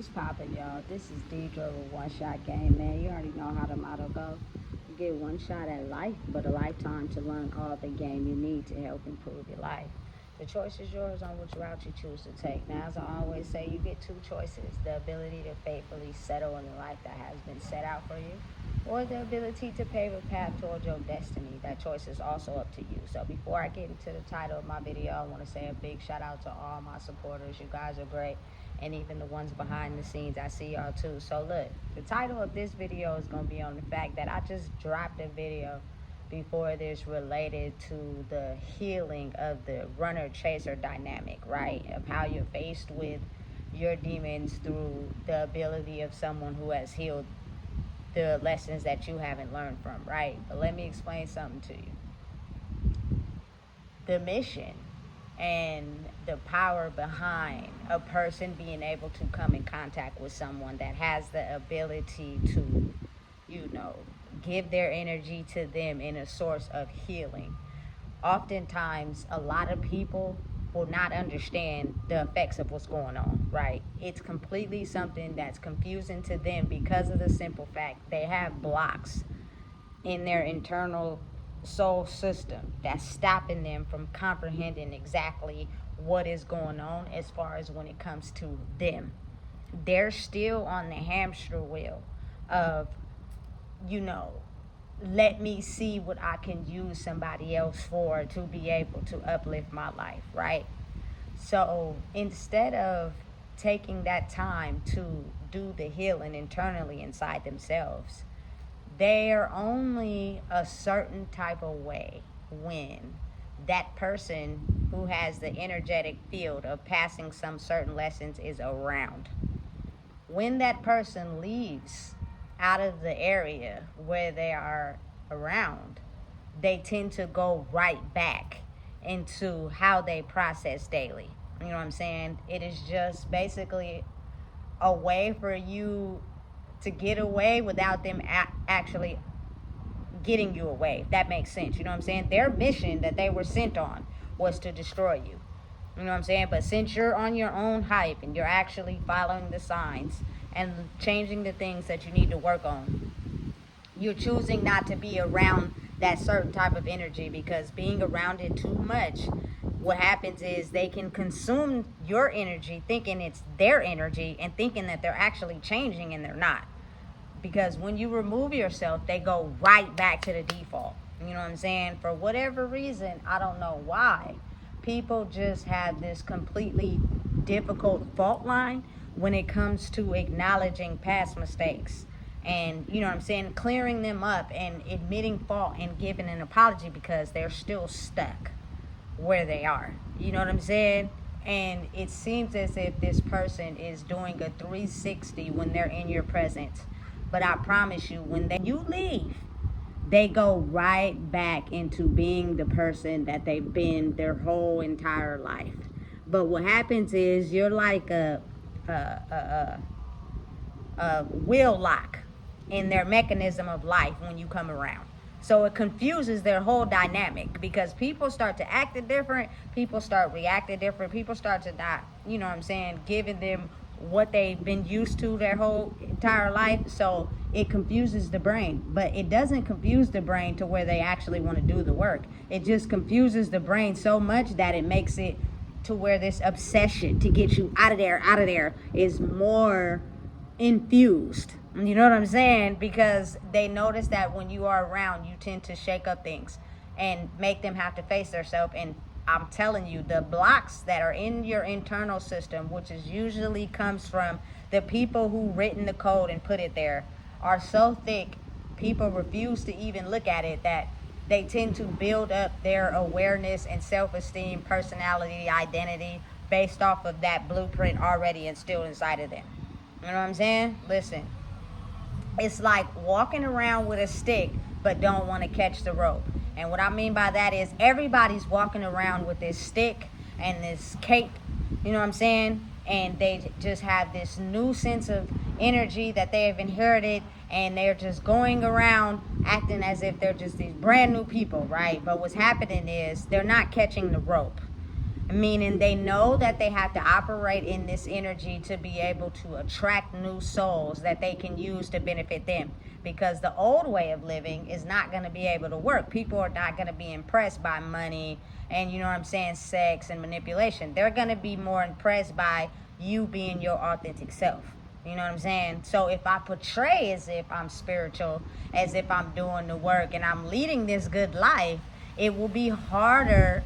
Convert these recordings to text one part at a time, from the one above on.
What's poppin', y'all? This is Deidre with One Shot Game, man. You already know how the motto go. You get one shot at life, but a lifetime to learn all the game you need to help improve your life. The choice is yours on which route you choose to take. Now, as I always say, you get two choices: the ability to faithfully settle in the life that has been set out for you, or the ability to pave a path towards your destiny. That choice is also up to you. So before I get into the title of my video, I want to say a big shout out to all my supporters. You guys are great. And even the ones behind the scenes, I see y'all too. So look, the title of this video is going to be on the fact that I just dropped a video before this related to the healing of the runner-chaser dynamic, right? Of how you're faced with your demons through the ability of someone who has healed the lessons that you haven't learned from, right? But let me explain something to you. The mission and the power behind a person being able to come in contact with someone that has the ability to, give their energy to them in a source of healing. Oftentimes, a lot of people will not understand the effects of what's going on, right? It's completely something that's confusing to them because of the simple fact they have blocks in their internal soul system that's stopping them from comprehending exactly what is going on as far as when it comes to them. They're still on the hamster wheel of, let me see what I can use somebody else for to be able to uplift my life, right? So instead of taking that time to do the healing internally inside themselves, they're only a certain type of way when that person who has the energetic field of passing some certain lessons is around. When that person leaves out of the area where they are around, they tend to go right back into how they process daily. You know what I'm saying? It is just basically a way for you to get away without them actually getting you away, if that makes sense. You know what I'm saying? Their mission that they were sent on was to destroy you. You know what I'm saying? But since you're on your own hype and you're actually following the signs and changing the things that you need to work on, you're choosing not to be around that certain type of energy, because being around it too much, what happens is they can consume your energy thinking it's their energy and thinking that they're actually changing, and they're not. Because when you remove yourself, they go right back to the default. You know what I'm saying? For whatever reason, I don't know why, people just have this completely difficult fault line when it comes to acknowledging past mistakes and, you know what I'm saying, clearing them up and admitting fault and giving an apology, because they're still stuck where they are. You know what I'm saying? And it seems as if this person is doing a 360 when they're in your presence. But I promise you, when you leave, they go right back into being the person that they've been their whole entire life. But what happens is you're like a wheel lock in their mechanism of life when you come around. So it confuses their whole dynamic, because people start to act different, people start reacting different, people start to not, you know what I'm saying, giving them what they've been used to their whole entire life. So it confuses the brain, but it doesn't confuse the brain to where they actually want to do the work. It just confuses the brain so much that it makes it to where this obsession to get you out of there is more infused. You know what I'm saying? Because they notice that when you are around, you tend to shake up things and make them have to face themselves. And I'm telling you, the blocks that are in your internal system, which is usually comes from the people who written the code and put it there, are so thick, people refuse to even look at it, that they tend to build up their awareness and self-esteem, personality, identity based off of that blueprint already instilled inside of them. You know what I'm saying? Listen, it's like walking around with a stick but don't want to catch the rope. And what I mean by that is everybody's walking around with this stick and this cape, you know what I'm saying? And they just have this new sense of energy that they have inherited, and they're just going around acting as if they're just these brand new people, right? But what's happening is they're not catching the rope. meaning they know that they have to operate in this energy to be able to attract new souls that they can use to benefit them, because the old way of living is not going to be able to work. People are not going to be impressed by money and, you know what I'm saying, sex and manipulation. They're going to be more impressed by you being your authentic self. You know what I'm saying? So if I portray as if I'm spiritual, as if I'm doing the work and I'm leading this good life, it will be harder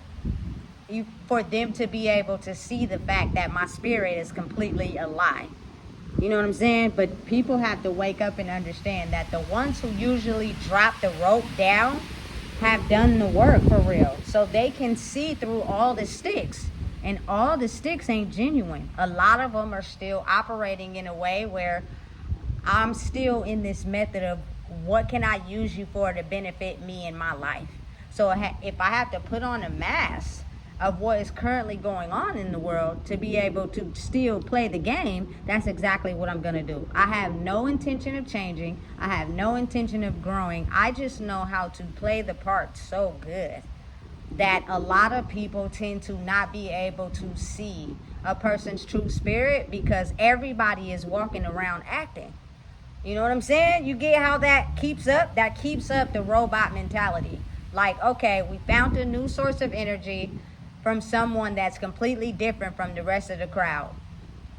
for them to be able to see the fact that my spirit is completely a lie. You know what I'm saying? But people have to wake up and understand that the ones who usually drop the rope down have done the work for real. So they can see through all the sticks. And all the sticks ain't genuine. A lot of them are still operating in a way where I'm still in this method of what can I use you for to benefit me in my life. So if I have to put on a mask of what is currently going on in the world to be able to still play the game, that's exactly what I'm going to do. I have no intention of changing. I have no intention of growing. I just know how to play the part so good that a lot of people tend to not be able to see a person's true spirit because everybody is walking around acting. You know what I'm saying? You get how that keeps up? That keeps up the robot mentality. Like, okay, we found a new source of energy from someone that's completely different from the rest of the crowd.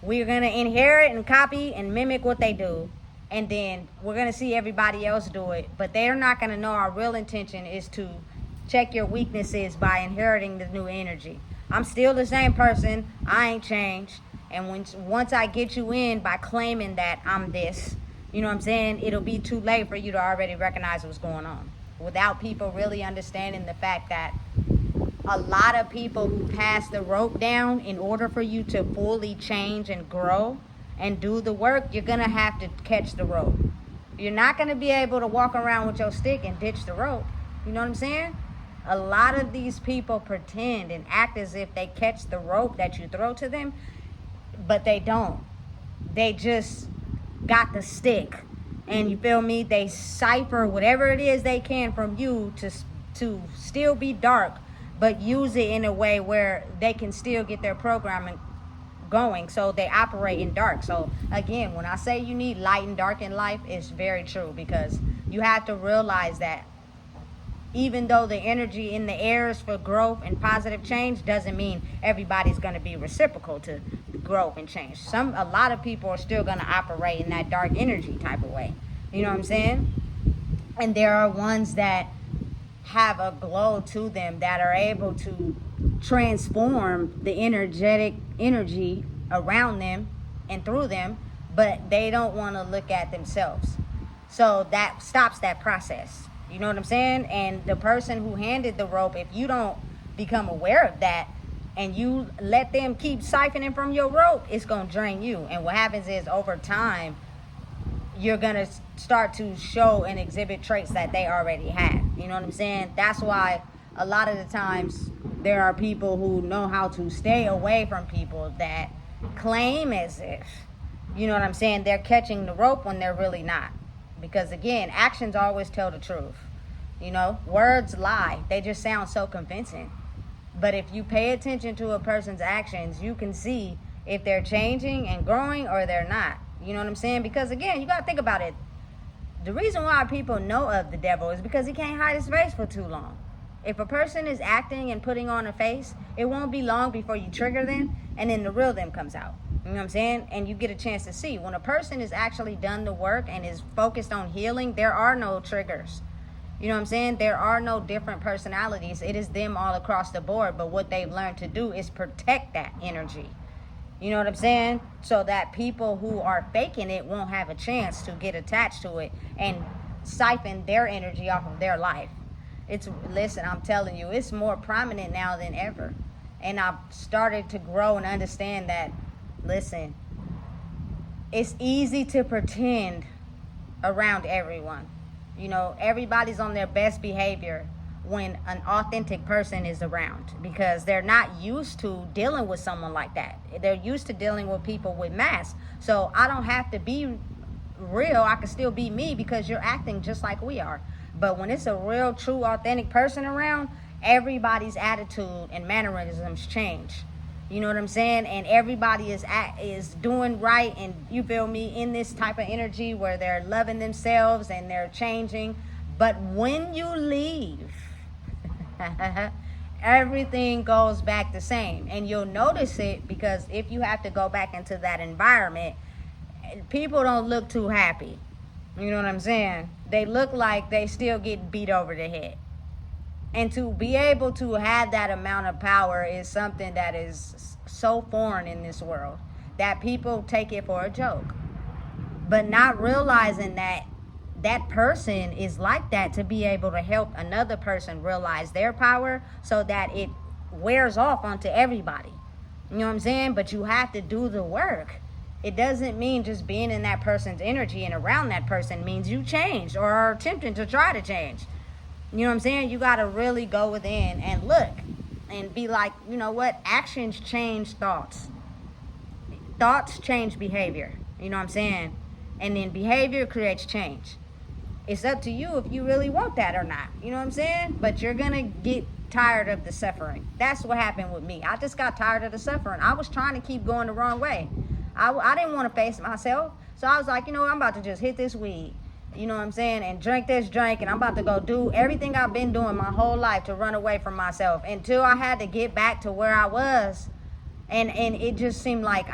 We're going to inherit and copy and mimic what they do. And then we're going to see everybody else do it. But they're not going to know our real intention is to check your weaknesses by inheriting the new energy. I'm still the same person. I ain't changed. And once I get you in by claiming that I'm this, you know what I'm saying, it'll be too late for you to already recognize what's going on. Without people really understanding the fact that a lot of people who pass the rope down, in order for you to fully change and grow and do the work, you're going to have to catch the rope. You're not going to be able to walk around with your stick and ditch the rope. You know what I'm saying? A lot of these people pretend and act as if they catch the rope that you throw to them, but they don't. They just got the stick. And you feel me? They cipher whatever it is they can from you to still be dark, but use it in a way where they can still get their programming going. So they operate in dark. So again, when I say you need light and dark in life, it's very true, because you have to realize that even though the energy in the air is for growth and positive change, doesn't mean everybody's going to be reciprocal to growth and change. A lot of people are still going to operate in that dark energy type of way. You know what I'm saying? And there are ones that have a glow to them that are able to transform the energetic energy around them and through them, but they don't want to look at themselves. So that stops that process. You know what I'm saying? And the person who handed the rope, if you don't become aware of that and you let them keep siphoning from your rope, it's going to drain you. And what happens is, over time, you're going to start to show and exhibit traits that they already have. You know what I'm saying? That's why a lot of the times there are people who know how to stay away from people that claim as if, you know what I'm saying, they're catching the rope when they're really not. Because again, actions always tell the truth. You know, words lie. They just sound so convincing. But if you pay attention to a person's actions, you can see if they're changing and growing or they're not. You know what I'm saying? Because again, you got to think about it. The reason why people know of the devil is because he can't hide his face for too long. If a person is acting and putting on a face, it won't be long before you trigger them and then the real them comes out. You know what I'm saying? And you get a chance to see. When a person is actually done the work and is focused on healing, there are no triggers. You know what I'm saying? There are no different personalities. It is them all across the board. But what they've learned to do is protect that energy. You know what I'm saying? So that people who are faking it won't have a chance to get attached to it and siphon their energy off of their life. Listen, I'm telling you, it's more prominent now than ever. And I've started to grow and understand that, listen, it's easy to pretend around everyone. You know, everybody's on their best behavior when an authentic person is around, because they're not used to dealing with someone like that. They're used to dealing with people with masks. So I don't have to be real. I can still be me because you're acting just like we are. But when it's a real, true, authentic person around everybody's attitude and mannerisms change. You know what I'm saying? And everybody is doing right, and you feel me, in this type of energy where they're loving themselves and they're changing. But when you leave, everything goes back the same. And you'll notice it, because if you have to go back into that environment, people don't look too happy. You know what I'm saying? They look like they still get beat over the head. And to be able to have that amount of power is something that is so foreign in this world that people take it for a joke. But not realizing that that person is like that to be able to help another person realize their power, so that it wears off onto everybody. You know what I'm saying? But you have to do the work. It doesn't mean just being in that person's energy and around that person means you changed or are attempting to try to change. You know what I'm saying? You got to really go within and look and be like, you know what? Actions change thoughts. Thoughts change behavior. You know what I'm saying? And then behavior creates change. It's up to you if you really want that or not. You know what I'm saying? But you're going to get tired of the suffering. That's what happened with me. I just got tired of the suffering. I was trying to keep going the wrong way. I didn't want to face myself. So I was like, you know what? I'm about to just hit this weed. You know what I'm saying? And drink this drink, and I'm about to go do everything I've been doing my whole life to run away from myself, until I had to get back to where I was. And it just seemed like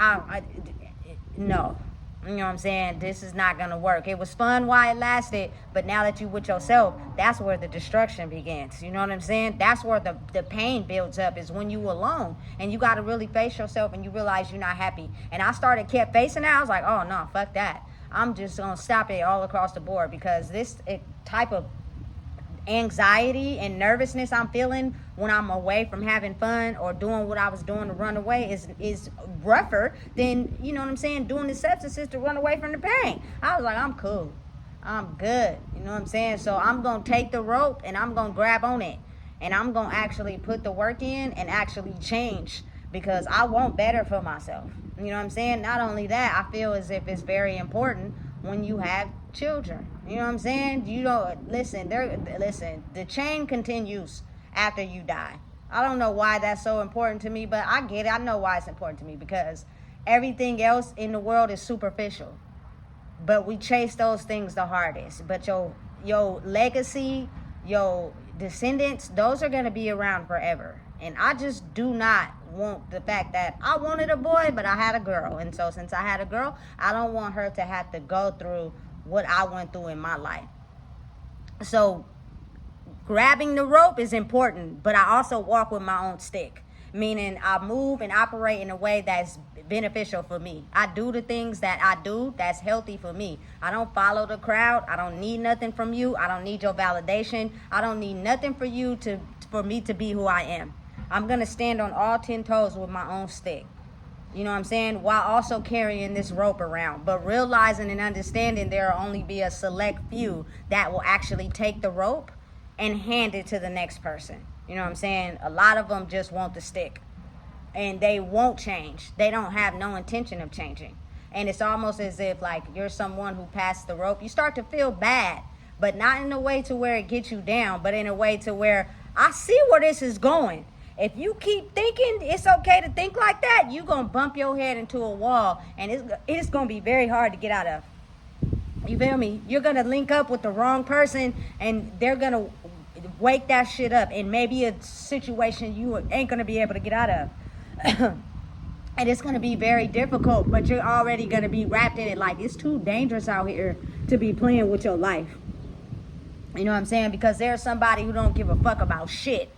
no. You know what I'm saying? This is not going to work. It was fun while it lasted, but now that you with yourself, that's where the destruction begins. You know what I'm saying? That's where the pain builds up, is when you alone. And you got to really face yourself, and you realize you're not happy. And I kept facing that. I was like, oh, no, fuck that. I'm just going to stop it all across the board, because this type of anxiety and nervousness I'm feeling when I'm away from having fun or doing what I was doing to run away is rougher than, you know what I'm saying, doing the substances to run away from the pain. I was like, I'm cool. I'm good. You know what I'm saying? So I'm going to take the rope and I'm going to grab on it. And I'm going to actually put the work in and actually change, because I want better for myself. You know what I'm saying? Not only that, I feel as if it's very important when you have children. You know what I'm saying? You don't listen. The chain continues after you die. I don't know why that's so important to me, but I get it. I know why it's important to me, because everything else in the world is superficial, but we chase those things the hardest. But your legacy, your descendants, those are going to be around forever. And I just do not want the fact that I wanted a boy, but I had a girl. And so since I had a girl, I don't want her to have to go through what I went through in my life. So grabbing the rope is important, but I also walk with my own stick, meaning I move and operate in a way that's beneficial for me. I do the things that I do that's healthy for me. I don't follow the crowd. I don't need nothing from you. I don't need your validation. I don't need nothing for me to be who I am. I'm going to stand on all 10 toes with my own stick. You know what I'm saying? While also carrying this rope around. But realizing and understanding there will only be a select few that will actually take the rope and hand it to the next person. You know what I'm saying? A lot of them just want the stick. And they won't change. They don't have no intention of changing. And it's almost as if like you're someone who passed the rope. You start to feel bad. But not in a way to where it gets you down. But in a way to where I see where this is going. If you keep thinking it's okay to think like that, you're going to bump your head into a wall, and it's going to be very hard to get out of. You feel me? You're going to link up with the wrong person, and they're going to wake that shit up, and maybe a situation you ain't going to be able to get out of. And it's going to be very difficult, but you're already going to be wrapped in it. Like, it's too dangerous out here to be playing with your life. You know what I'm saying? Because there's somebody who don't give a fuck about shit,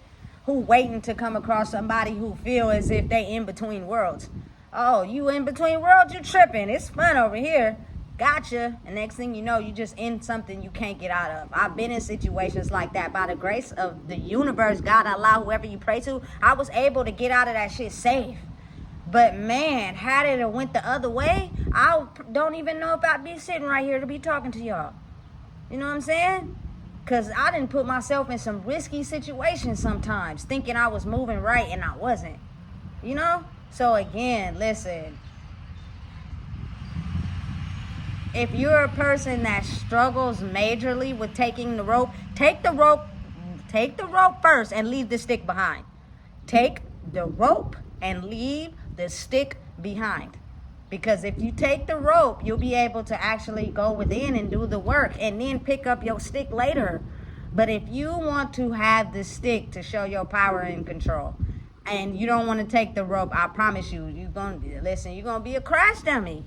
who waiting to come across somebody who feel as if they in between worlds. Oh, you in between worlds? You tripping. It's fun over here. Gotcha. And next thing you know, you just in something you can't get out of. I've been in situations like that. By the grace of the universe, God, Allah, whoever you pray to, I was able to get out of that shit safe. But man, had it went the other way, I don't even know if I'd be sitting right here to be talking to y'all. You know what I'm saying? Because I didn't put myself in some risky situations sometimes, thinking I was moving right and I wasn't. You know? So again, listen. If you're a person that struggles majorly with taking the rope, take the rope Take the rope first and leave the stick behind. Take the rope and leave the stick behind. Because if you take the rope, you'll be able to actually go within and do the work and then pick up your stick later. But if you want to have the stick to show your power and control, and you don't want to take the rope, I promise you, you're going to be a crash dummy.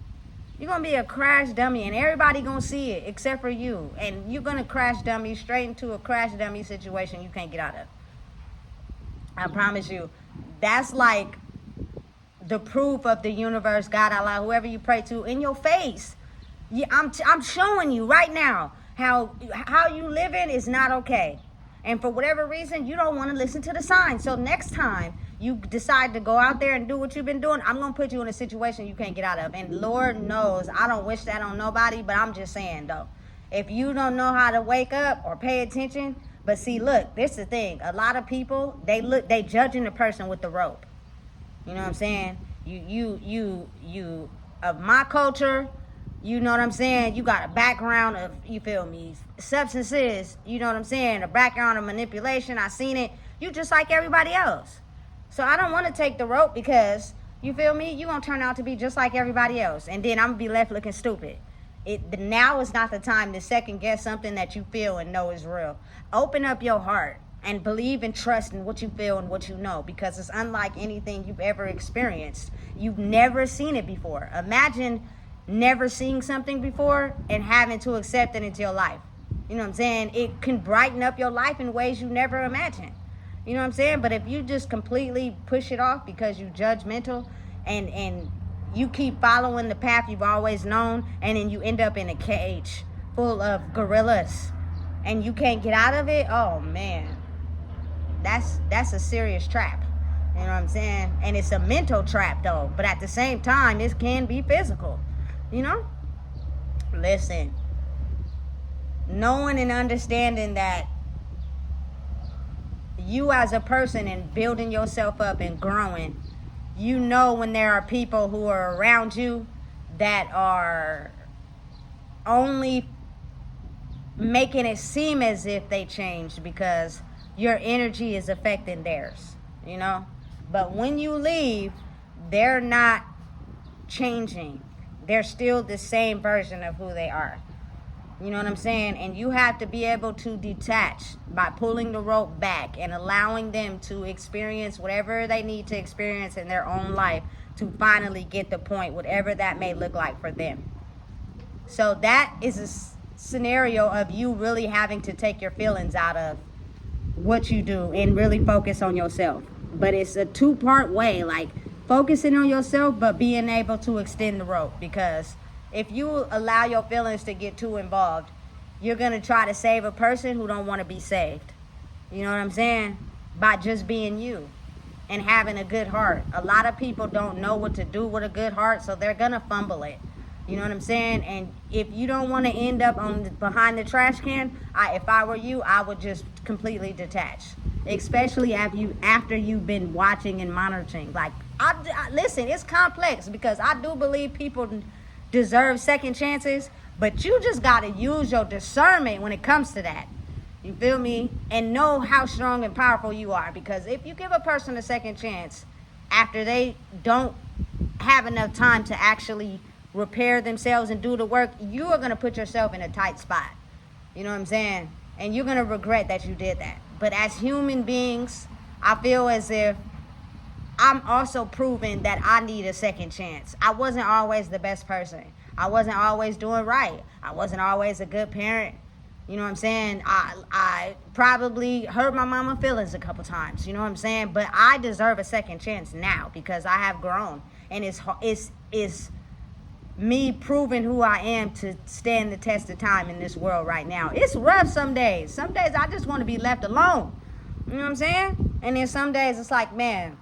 You're going to be a crash dummy, and everybody going to see it except for you. And you're going to crash dummy straight into a crash dummy situation you can't get out of. I promise you. That's like the proof of the universe, God, Allah, whoever you pray to, in your face. Yeah, I'm showing you right now how you living is not okay. And for whatever reason, you don't want to listen to the signs. So next time you decide to go out there and do what you've been doing, I'm going to put you in a situation you can't get out of. And Lord knows, I don't wish that on nobody, but I'm just saying, though, if you don't know how to wake up or pay attention, but see, look, this is the thing. A lot of people, they judging the person with the rope. You know what I'm saying? You of my culture, you know what I'm saying? You got a background of, you feel me, substances, you know what I'm saying? A background of manipulation. I seen it. You just like everybody else. So I don't want to take the rope because, you feel me, you're going to turn out to be just like everybody else. And then I'm going to be left looking stupid. Now is not the time to second guess something that you feel and know is real. Open up your heart and believe and trust in what you feel and what you know, because it's unlike anything you've ever experienced. You've never seen it before. Imagine never seeing something before and having to accept it into your life. You know what I'm saying? It can brighten up your life in ways you never imagined. You know what I'm saying? But if you just completely push it off because you judgmental and you keep following the path you've always known, and then you end up in a cage full of gorillas and you can't get out of it, oh man, that's a serious trap. You know what I'm saying? And it's a mental trap though, but at the same time, this can be physical. You know? Listen, knowing and understanding that you as a person and building yourself up and growing, you know when there are people who are around you that are only making it seem as if they changed because your energy is affecting theirs, you know? But when you leave, they're not changing. They're still the same version of who they are. You know what I'm saying? And you have to be able to detach by pulling the rope back and allowing them to experience whatever they need to experience in their own life to finally get the point, whatever that may look like for them. So that is a scenario of you really having to take your feelings out of what you do and really focus on yourself. But it's a two-part way, like focusing on yourself, but being able to extend the rope. Because if you allow your feelings to get too involved, you're going to try to save a person who don't want to be saved. You know what I'm saying? By just being you and having a good heart. A lot of people don't know what to do with a good heart, so they're going to fumble it. You know what I'm saying? And if you don't want to end up behind the trash can, if I were you, I would just completely detach. Especially after you've been watching and monitoring. Like, listen, it's complex because I do believe people deserve second chances, but you just got to use your discernment when it comes to that. You feel me? And know how strong and powerful you are, because if you give a person a second chance after they don't have enough time to actually repair themselves and do the work, you are going to put yourself in a tight spot. You know what I'm saying? And you're going to regret that you did that. But as human beings, I feel as if I'm also proving that I need a second chance. I wasn't always the best person. I wasn't always doing right. I wasn't always a good parent. You know what I'm saying? I probably hurt my mama's feelings a couple times. You know what I'm saying? But I deserve a second chance now because I have grown. And it's me proving who I am to stand the test of time in this world right now. It's rough some days. Some days I just want to be left alone. You know what I'm saying? And then some days it's like, man,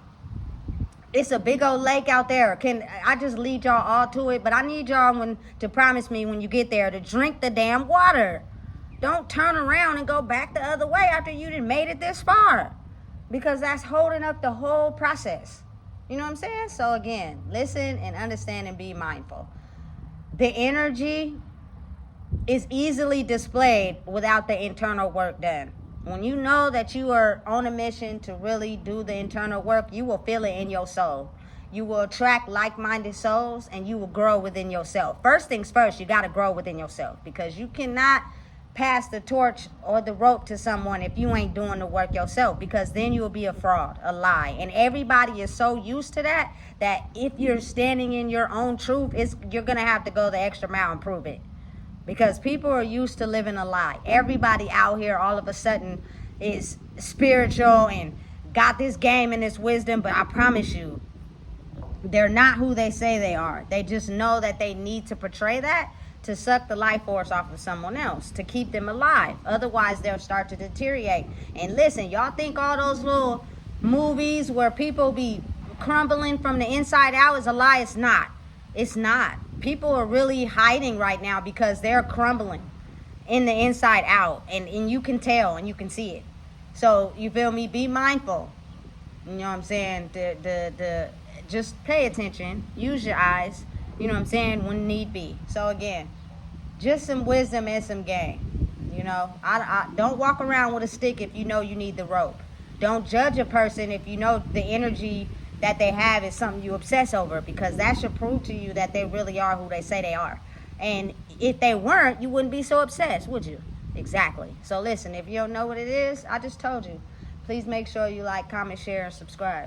it's a big old lake out there. Can I just lead y'all all to it? But I need y'all to promise me when you get there to drink the damn water. Don't turn around and go back the other way after you done made it this far. Because that's holding up the whole process. You know what I'm saying? So again, listen and understand and be mindful. The energy is easily displayed without the internal work done. When you know that you are on a mission to really do the internal work, you will feel it in your soul. You will attract like-minded souls, and you will grow within yourself. First things first, you got to grow within yourself, because you cannot pass the torch or the rope to someone if you ain't doing the work yourself, because then you'll be a fraud, a lie. And everybody is so used to that if you're standing in your own truth, you're going to have to go the extra mile and prove it. Because people are used to living a lie. Everybody out here all of a sudden is spiritual and got this game and this wisdom, but I promise you, they're not who they say they are. They just know that they need to portray that to suck the life force off of someone else, to keep them alive. Otherwise, they'll start to deteriorate. And listen, y'all think all those little movies where people be crumbling from the inside out is a lie? It's not. It's not. People are really hiding right now because they're crumbling in the inside out. And you can tell and you can see it. So, you feel me? Be mindful. You know what I'm saying? Just pay attention. Use your eyes. You know what I'm saying? When need be. So, again, just some wisdom and some game. You know, I don't walk around with a stick if you know you need the rope. Don't judge a person if you know the energy that they have is something you obsess over, because that should prove to you that they really are who they say they are. And if they weren't, you wouldn't be so obsessed, would you? Exactly. So listen, if you don't know what it is, I just told you. Please make sure you like, comment, share, and subscribe.